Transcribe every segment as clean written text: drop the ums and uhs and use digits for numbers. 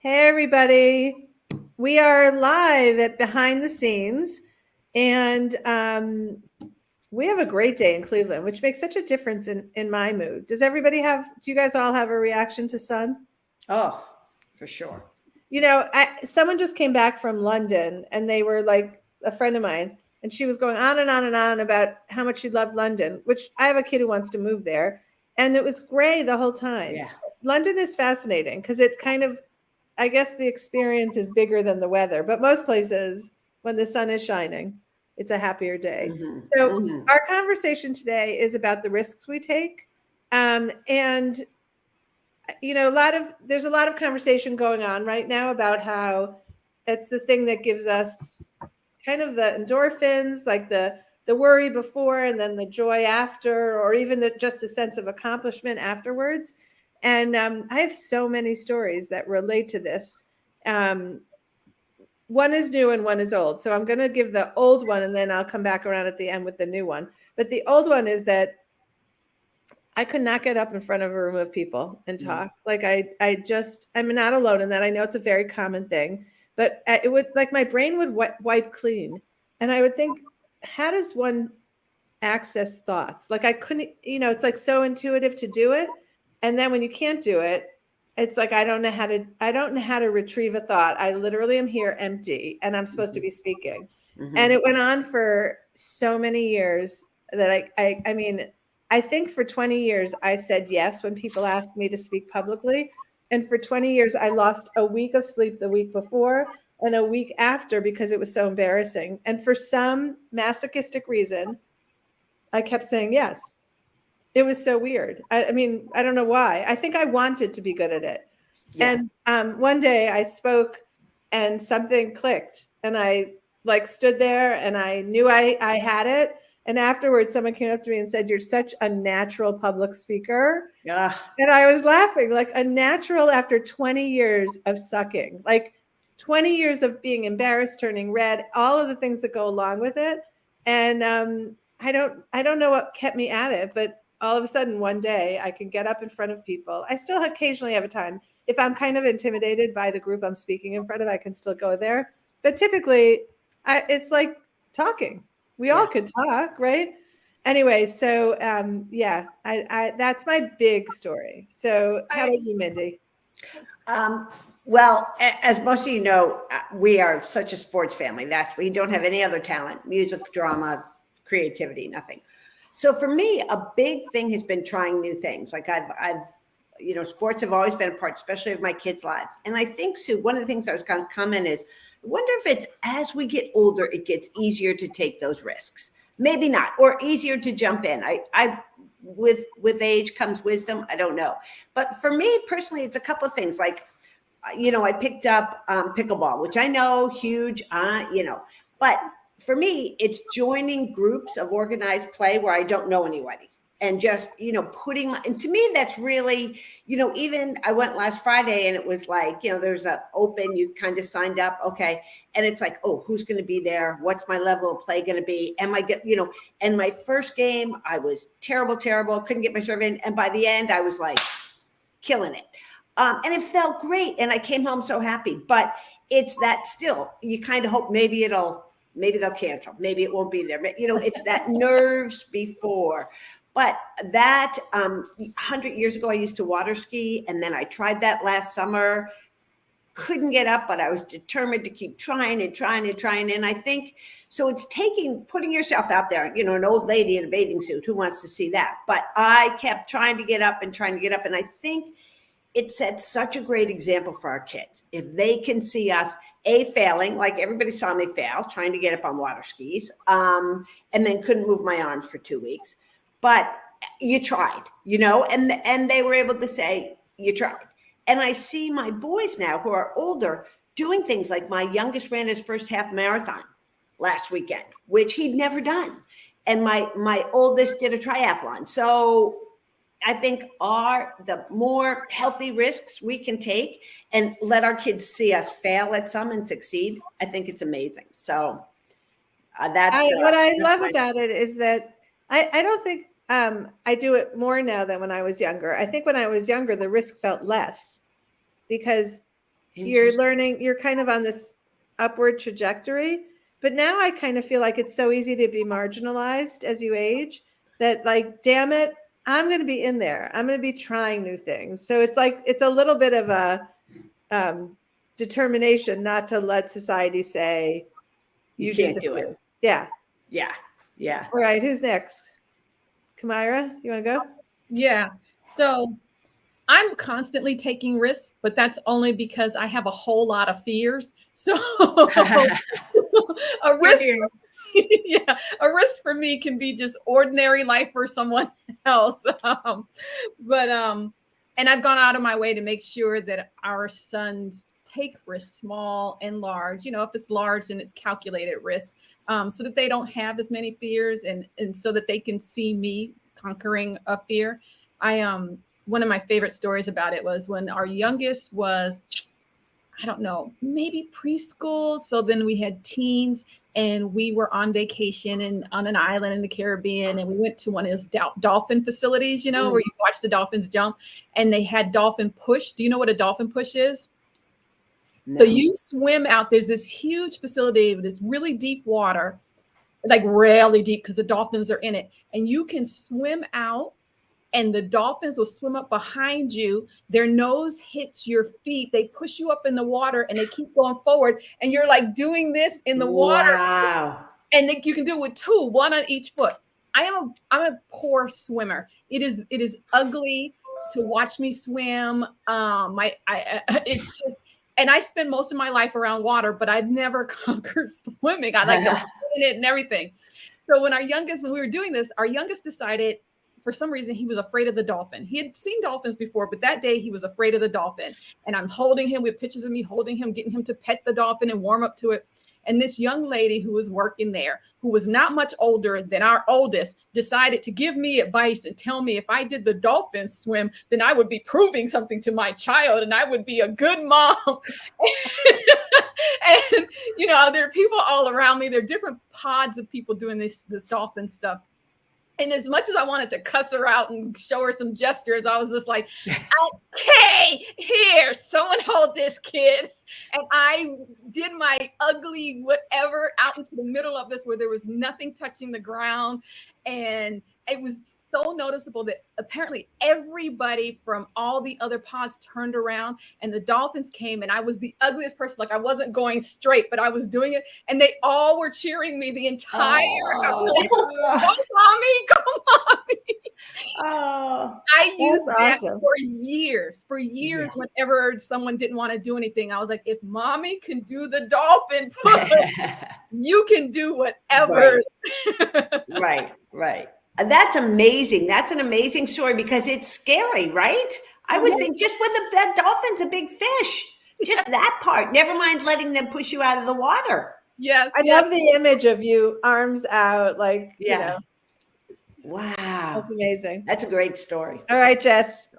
Hey, everybody. We are live at Behind the Scenes, and we have a great day in Cleveland, which makes such a difference in my mood. Do you guys all have a reaction to sun? Oh, for sure. Someone just came back from London, and they were like a friend of mine, and she was going on and on and on about how much she loved London, which I have a kid who wants to move there, and it was gray the whole time. Yeah. London is fascinating because it kind of I guess the experience is bigger than the weather, but most places, when the sun is shining, it's a happier day. hmm So, hmm our conversation today is about the risks we take. And there's a lot of conversation going on right now about how it's the thing that gives us kind of the endorphins, like the worry before and then the joy after, or even just the sense of accomplishment afterwards. And I have so many stories that relate to this. Um, one is new and one is old. So I'm going to give the old one and then I'll come back around at the end with the new one. But the old one is that I could not get up in front of a room of people and talk. Like I'm not alone in that. I know it's a very common thing, but it would like my brain would wipe clean. And I would think, how does one access thoughts? Like I couldn't, it's like so intuitive to do it. And then when you can't do it, it's like I don't know how to retrieve a thought. I literally am here empty and I'm supposed to be speaking. And hmm it went on for so many years that I mean, I think for 20 years I said yes when people asked me to speak publicly. And for 20 years I lost a week of sleep the week before and a week after because it was so embarrassing. And for some masochistic reason, I kept saying yes. It was so weird. I mean, I don't know why. I think I wanted to be good at it. Yeah. And one day I spoke and something clicked and I like stood there and I knew I had it. And afterwards, someone came up to me and said, "You're such a natural public speaker." Yeah. And I was laughing, like a natural after 20 years of sucking, like 20 years of being embarrassed, turning red, all of the things that go along with it. And I don't know what kept me at it, but all of a sudden one day I can get up in front of people. I still occasionally have a time. If I'm kind of intimidated by the group I'm speaking in front of, I can still go there. But typically, it's like talking. We all Yeah. could talk, right? Anyway, so yeah, I that's my big story. So how I, about you, Mindy? um, well, as most of you know, we are such a sports family. We don't have any other talent, music, drama, creativity, nothing. So for me, a big thing has been trying new things. Like sports have always been a part, especially of my kids' lives. And I think, Sue, one of the things I was going to comment is, I wonder if it's as we get older, it gets easier to take those risks. Maybe not, or easier to jump in. With age comes wisdom. I don't know, but for me personally, it's a couple of things. Like, I picked up pickleball, which I know huge. But for me, it's joining groups of organized play where I don't know anybody and just and to me that's really, even I went last Friday and it was like, there's a open, you kind of signed up, okay, and it's like, oh, who's going to be there, what's my level of play going to be, am I get, and my first game I was terrible, couldn't get my serve in, and by the end I was like killing it. And it felt great and I came home so happy. But it's that still, you kind of hope maybe they'll cancel, maybe it won't be there, but it's that nerves before. But that 100 years ago, I used to water ski, and then I tried that last summer. Couldn't get up, but I was determined to keep trying and trying and trying. And I think so. It's putting yourself out there. An old lady in a bathing suit. Who wants to see that? But I kept trying to get up and trying to get up, and I think it sets such a great example for our kids. If they can see us failing, like everybody saw me fail trying to get up on water skis, and then couldn't move my arms for 2 weeks, but you tried, and they were able to say you tried. And I see my boys now who are older doing things like my youngest ran his first half marathon last weekend, which he'd never done, and my oldest did a triathlon. So I think the more healthy risks we can take and let our kids see us fail at some and succeed, I think it's amazing. So What I that's love my about it is that I don't think I do it more now than when I was younger. I think when I was younger, the risk felt less because you're learning, you're kind of on this upward trajectory. But now I kind of feel like it's so easy to be marginalized as you age that, like, damn it, I'm going to be in there. I'm going to be trying new things. So it's like, it's a little bit of a determination not to let society say you can't do it. Yeah. Yeah. Yeah. All right. Who's next? Kamira, you want to go? Yeah. So I'm constantly taking risks, but that's only because I have a whole lot of fears. So a risk, yeah, a risk for me can be just ordinary life for someone else. And I've gone out of my way to make sure that our sons take risks, small and large. You know, if it's large, then it's calculated risk, so that they don't have as many fears, and so that they can see me conquering a fear. One of my favorite stories about it was when our youngest was, I don't know, maybe preschool. So then we had teens, and we were on vacation and on an island in the Caribbean. And we went to one of those dolphin facilities, you know, where you watch the dolphins jump, and they had dolphin push. Do you know what a dolphin push is? No. So you swim out. There's this huge facility with this really deep water, like really deep because the dolphins are in it. And you can swim out, and the dolphins will swim up behind you. Their nose hits your feet. They push you up in the water, and they keep going forward. And you're like doing this in the water. Wow. And then you can do it with two, one on each foot. I'm a poor swimmer. It is ugly to watch me swim. It's just, and I spend most of my life around water, but I've never conquered swimming. I like to in it and everything. So when we were doing this, our youngest decided, for some reason, he was afraid of the dolphin. He had seen dolphins before, but that day he was afraid of the dolphin. And I'm holding him with pictures of me holding him, getting him to pet the dolphin and warm up to it. And this young lady who was working there, who was not much older than our oldest, decided to give me advice and tell me if I did the dolphin swim, then I would be proving something to my child and I would be a good mom. And, you know, there are people all around me. There are different pods of people doing this dolphin stuff. And as much as I wanted to cuss her out and show her some gestures, I was just like, okay, here, someone hold this kid. And I did my ugly whatever out into the middle of this where there was nothing touching the ground. And it was so noticeable that apparently everybody from all the other pods turned around and the dolphins came, and I was the ugliest person. Like, I wasn't going straight, but I was doing it. And they all were cheering me the entire go mommy, go mommy. I used that for years. Yeah. Whenever someone didn't want to do anything, I was like, if mommy can do the dolphin push, you can do whatever. Right. That's amazing. That's an amazing story because it's scary, right? I would think just with that dolphin's a big fish. Just that part. Never mind letting them push you out of the water. Yes. I love the image of you, arms out, like, you know. Wow. That's amazing. That's a great story. All right, Jess.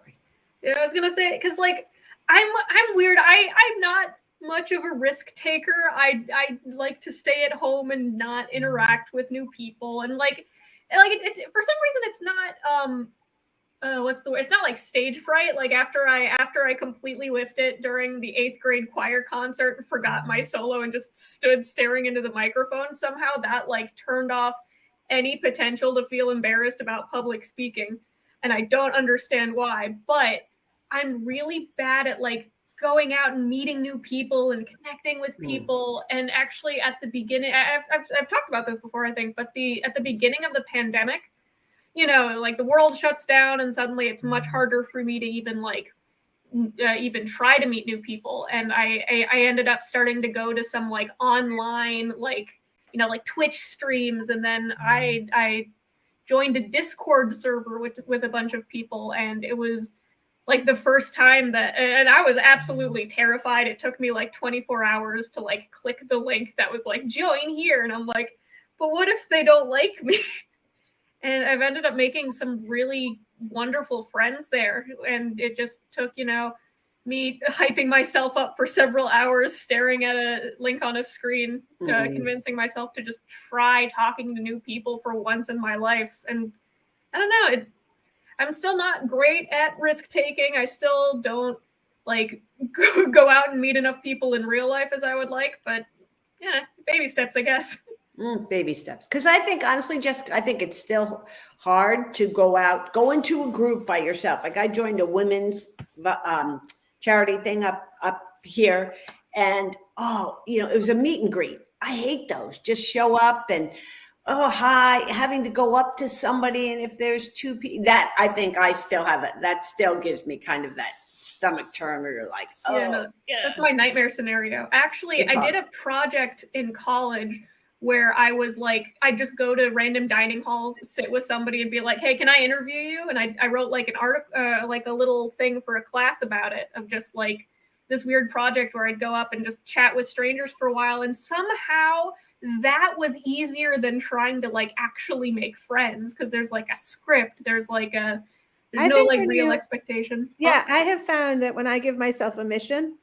Yeah, I was gonna say, because like I'm weird. I'm not much of a risk taker. I like to stay at home and not interact with new people, and like it, for some reason it's not what's the word? It's not like stage fright. Like after I completely whiffed it during the 8th grade choir concert and forgot my solo and just stood staring into the microphone, somehow that like turned off any potential to feel embarrassed about public speaking. And I don't understand why, but I'm really bad at like going out and meeting new people and connecting with people. And actually at the beginning, I've talked about this before, I think, but at the beginning of the pandemic, you know, like the world shuts down and suddenly it's much harder for me to even like even try to meet new people. And I ended up starting to go to some like online, like, you know, like Twitch streams. And then I joined a Discord server with a bunch of people. And it was like the first time and I was absolutely terrified. It took me like 24 hours to like click the link that was like, join here. And I'm like, but what if they don't like me? And I've ended up making some really wonderful friends there. And it just took, you know, me hyping myself up for several hours, staring at a link on a screen, convincing myself to just try talking to new people for once in my life. And I don't know, I'm still not great at risk taking. I still don't like go out and meet enough people in real life as I would like. But yeah, baby steps, I guess. Baby steps. Because I think, honestly, Jessica, I think it's still hard to go into a group by yourself. Like I joined a women's charity thing up here, and it was a meet and greet. I hate those. Just show up and hi, having to go up to somebody, and if there's two people, that I think I still have it. That still gives me kind of that stomach turn where you're like, that's my nightmare scenario. Actually, I did a project in college where I was like, I just go to random dining halls, sit with somebody and be like, hey, can I interview you? And I wrote like an article, like a little thing for a class about it, of just like this weird project where I'd go up and just chat with strangers for a while. And somehow that was easier than trying to like actually make friends, because there's like a script, there's no like real expectation. Yeah, I have found that when I give myself a mission,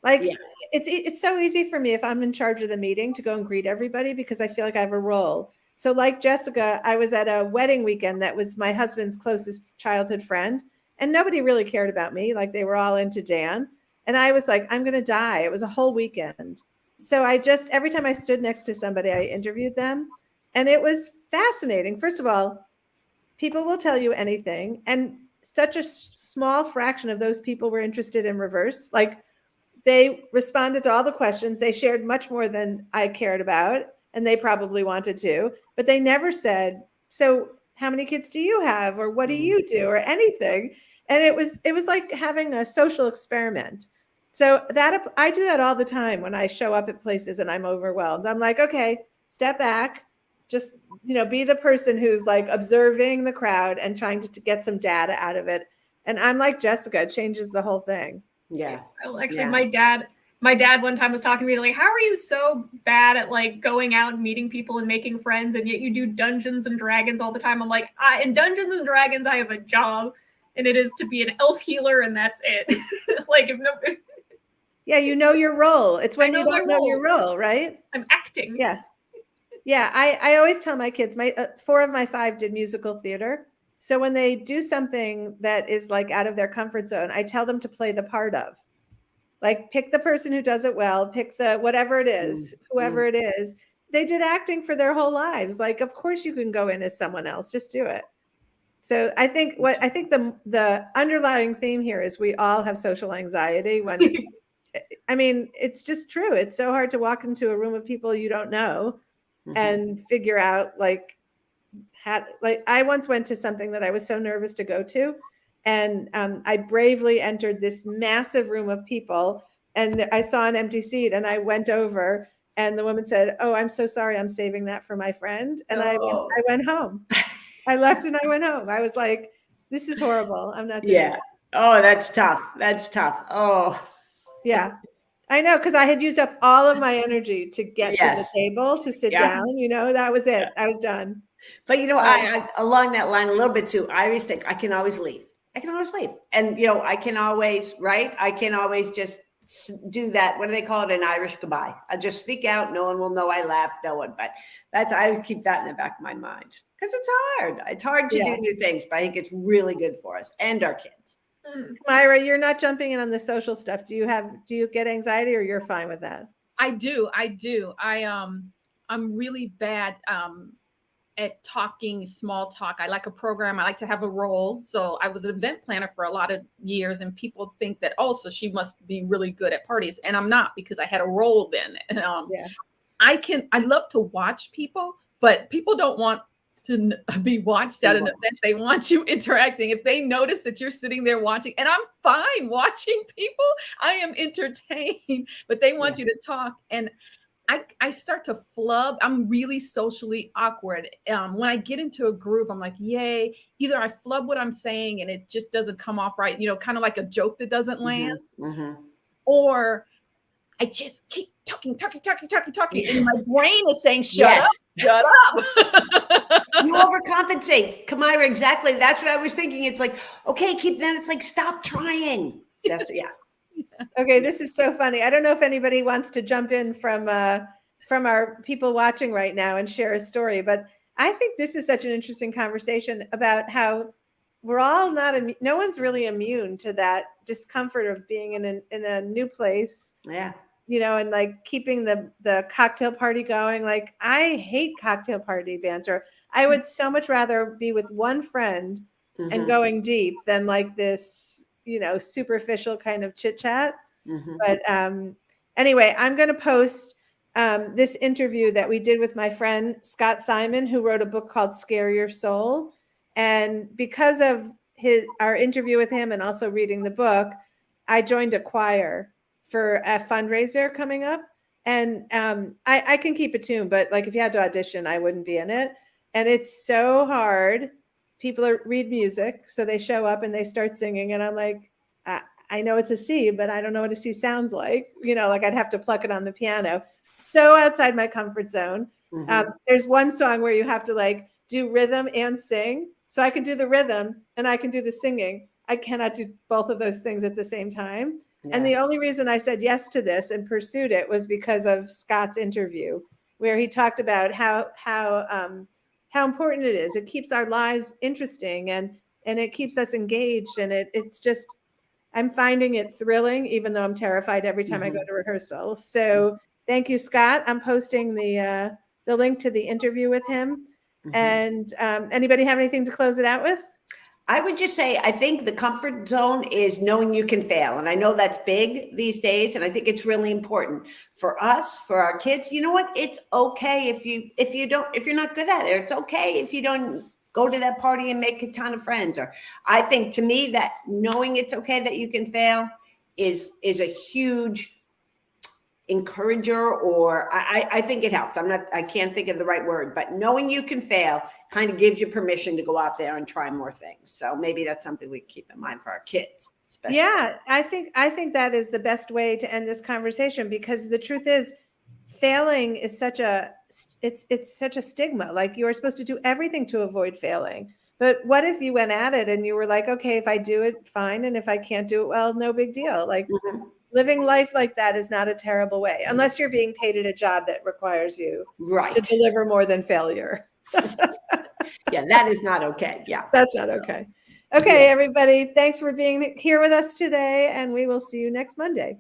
it's so easy for me if I'm in charge of the meeting to go and greet everybody, because I feel like I have a role. So like Jessica, I was at a wedding weekend that was my husband's closest childhood friend, and nobody really cared about me. Like they were all into Dan. And I was like, I'm going to die. It was a whole weekend. So every time I stood next to somebody, I interviewed them. And it was fascinating. First of all, people will tell you anything. And such a small fraction of those people were interested in reverse. Like they responded to all the questions. They shared much more than I cared about, and they probably wanted to, but they never said, so how many kids do you have? Or what do you do? Or anything. And it was like having a social experiment. So that I do that all the time when I show up at places and I'm overwhelmed. I'm like, okay, step back, just, be the person who's like observing the crowd and trying to get some data out of it. And I'm like Jessica, it changes the whole thing. Yeah. Well, actually, my dad one time was talking to me like, how are you so bad at like going out and meeting people and making friends, and yet you do Dungeons and Dragons all the time? I'm like, in Dungeons and Dragons, I have a job, and it is to be an elf healer, and that's it. Like yeah, you know your role. It's when you don't know your role, right? I'm acting. Yeah. Yeah. I always tell my kids, 4 of my 5 did musical theater. So when they do something that is like out of their comfort zone, I tell them to play the part of. Like pick the person who does it well, pick the whatever it is, whoever it is. They did acting for their whole lives. Like, of course you can go in as someone else, just do it. So I think the underlying theme here is we all have social anxiety when I mean, it's just true. It's so hard to walk into a room of people you don't know and figure out like I once went to something that I was so nervous to go to. And I bravely entered this massive room of people, and I saw an empty seat, and I went over, and the woman said, "Oh, I'm so sorry. I'm saving that for my friend." And I went home. I left and I went home. I was like, this is horrible. I'm not doing that. Oh, that's tough. That's tough. Oh, yeah. I know, because I had used up all of my energy to get to the table, to sit down. That was it. I was done. But, I along that line a little bit too, I always think I can always leave. And, I can always, right? I can always just do that. What do they call it? An Irish goodbye. I'll just sneak out. No one will know I laughed. No one. But I keep that in the back of my mind, because it's hard. It's hard to do new things, but I think it's really good for us and our kids. Myra, you're not jumping in on the social stuff. Do you get anxiety, or you're fine with that? I do. I'm really bad at talking small talk. I like a program. I like to have a role. So I was an event planner for a lot of years, and people think that, so she must be really good at parties. And I'm not, because I had a role then. I love to watch people, but people don't want to be watched at an event. They want you interacting. If they notice that you're sitting there watching, and I'm fine watching people, I am entertained, but they want you to talk. And I start to flub. I'm really socially awkward. When I get into a group, I'm like, yay. Either I flub what I'm saying and it just doesn't come off right, kind of like a joke that doesn't land, or I just keep talking. And my brain is saying, shut up. You overcompensate. Kamira, exactly. That's what I was thinking. It's like, okay, it's like, stop trying. That's, Okay, this is so funny. I don't know if anybody wants to jump in from our people watching right now and share a story, but I think this is such an interesting conversation about how we're all not, no one's really immune to that discomfort of being in a new place, Yeah. you know, and like keeping the cocktail party going. Like, I hate cocktail party banter. I would so much rather be with one friend and Mhm. going deep than like this, you know, superficial kind of chit chat. Mhm. But anyway, I'm going to post this interview that we did with my friend Scott Simon, who wrote a book called Scare Your Soul. And because of our interview with him and also reading the book, I joined a choir for a fundraiser coming up. And I can keep a tune, but like if you had to audition, I wouldn't be in it. And it's so hard. People read music, so they show up and they start singing, and I'm like, I know it's a C, but I don't know what a C sounds like. You know, like I'd have to pluck it on the piano. So outside my comfort zone. Mhm. There's one song where you have to like do rhythm and sing. So I can do the rhythm and I can do the singing. I cannot do both of those things at the same time. And Yeah. the only reason I said yes to this and pursued it was because of Scott's interview, where he talked about how important it is. It keeps our lives interesting and it keeps us engaged. And it's just, I'm finding it thrilling, even though I'm terrified every time I go to rehearsal. So thank you, Scott. I'm posting the link to the interview with him. Mhm. And anybody have anything to close it out with? I would just say, I think the comfort zone is knowing you can fail. And I know that's big these days. And I think it's really important for us, for our kids. You know what? It's okay if you're not good at it. It's okay if you don't go to that party and make a ton of friends. Or I think, to me, that knowing it's okay that you can fail is a huge encourager, or I think it helps. I can't think of the right word, but knowing you can fail kind of gives you permission to go out there and try more things. So maybe that's something we keep in mind for our kids, especially. Yeah, I think that is the best way to end this conversation, because the truth is, failing is such a stigma. Like, you are supposed to do everything to avoid failing. But what if you went at it and you were like, okay, if I do it, fine, and if I can't do it, well, no big deal. Like, Mhm. living life like that is not a terrible way, unless you're being paid at a job that requires you Right. to deliver more than failure. Yeah, that is not okay. Yeah. That's not okay. Okay, Yeah. everybody, thanks for being here with us today, and we will see you next Monday.